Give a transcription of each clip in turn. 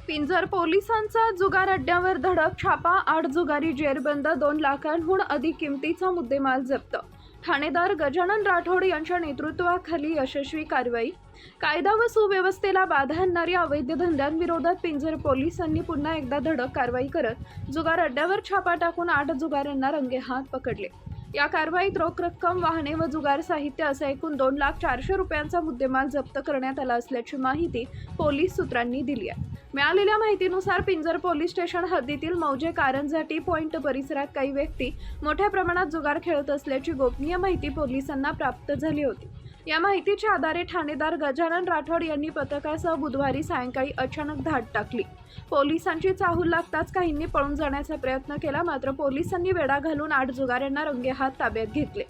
पिंजर पोलिसांचा जुगार अड्ड्यावर धडक छापा, 8 जुगारी जेरबंद, 2 लाखांहून अधिक किमतीचा मुद्देमाल जप्त. ठाणेदार गजानन राठोड यांच्या नेतृत्वाखाली यशस्वी कारवाई. कायदा व सुव्यवस्थेला बाधा आणणाऱ्या अवैध धंद्यांविरोधात पिंजर पोलिसांनी पुन्हा एकदा धडक कारवाई करत जुगार अड्ड्यावर छापा टाकून 8 जुगाऱ्यांना रंगेहात पकडले. या कारवाईत रोख रक्कम, वाहने व जुगार साहित्य असा एकूण 2,04,00,000 रुपयांचा मुद्देमाल जप्त करण्यात आला असल्याची माहिती पोलीस सूत्रांनी दिली आहे. मिळालेल्या माहितीनुसार पिंजर पोलीस स्टेशन हद्दीतील मौजे कारंजा टी पॉइंट परिसरात काही व्यक्ती मोठ्या प्रमाणात जुगार खेळत असल्याची गोपनीय माहिती पोलिसांना प्राप्त झाली होती. या माहितीच्या आधारे ठाणेदार गजानन राठोड यांनी पथकासह बुधवारी सायंकाळी अचानक धाड टाकली. पोलिसांची चाहूल लागताच काहींनी पळून जाण्याचा प्रयत्न केला, मात्र पोलिसांनी वेढा घालून 8 जुगाऱ्यांना रंगेहात ताब्यात घेतले.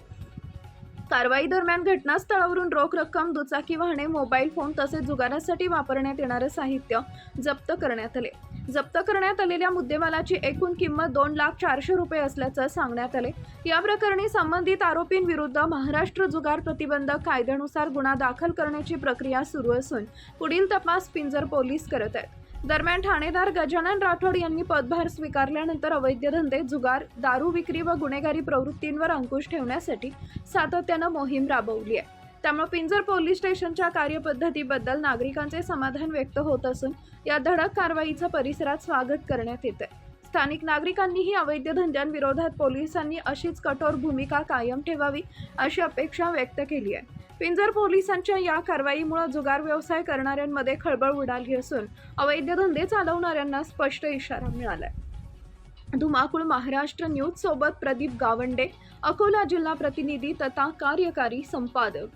कारवाई दरम्यान घटनास्थळावरून रोख रक्कम, दुचाकी वाहने, मोबाईल फोन तसेच जुगारासाठी वापरण्यात येणारे साहित्य जप्त करण्यात आले. जप्त करण्यात आलेल्या मुद्देमालाची एकूण किंमत 2,04,00,000 रुपये असल्याचं सांगण्यात आले. या प्रकरणी संबंधित आरोपींविरुद्ध महाराष्ट्र जुगार प्रतिबंधक कायद्यानुसार गुन्हा दाखल करण्याची प्रक्रिया सुरू असून पुढील तपास पिंजर पोलीस करत आहेत. दरम्यान ठाणेदार गजानन राठोड यांनी पदभार स्वीकारल्यानंतर अवैध धंदे, जुगार, दारू विक्री व गुन्हेगारी प्रवृत्तींवर अंकुश ठेवण्यासाठी सातत्यानं मोहीम राबवली आहे. त्यामुळे पिंजर पोलीस स्टेशनच्या कार्यपद्धतीबद्दल नागरिकांचे समाधान व्यक्त होत असून या धडक कारवाईचं परिसरात स्वागत करण्यात येत आहे. स्थानिक नागरिकांनीही अवैध धंद्यांविरोधात पोलिसांनी अशीच कठोर भूमिका कायम ठेवावी अशी अपेक्षा व्यक्त केली आहे. पिंजर पोलिसांच्या या कारवाईमुळे जुगार व्यवसाय करणाऱ्यांमध्ये खळबळ उडाली असून अवैध धंदे चालवणाऱ्यांना स्पष्ट इशारा मिळालाय. धुमाकूळ महाराष्ट्र न्यूज सोबत प्रदीप गावंडे, अकोला जिल्हा प्रतिनिधी तथा कार्यकारी संपादक.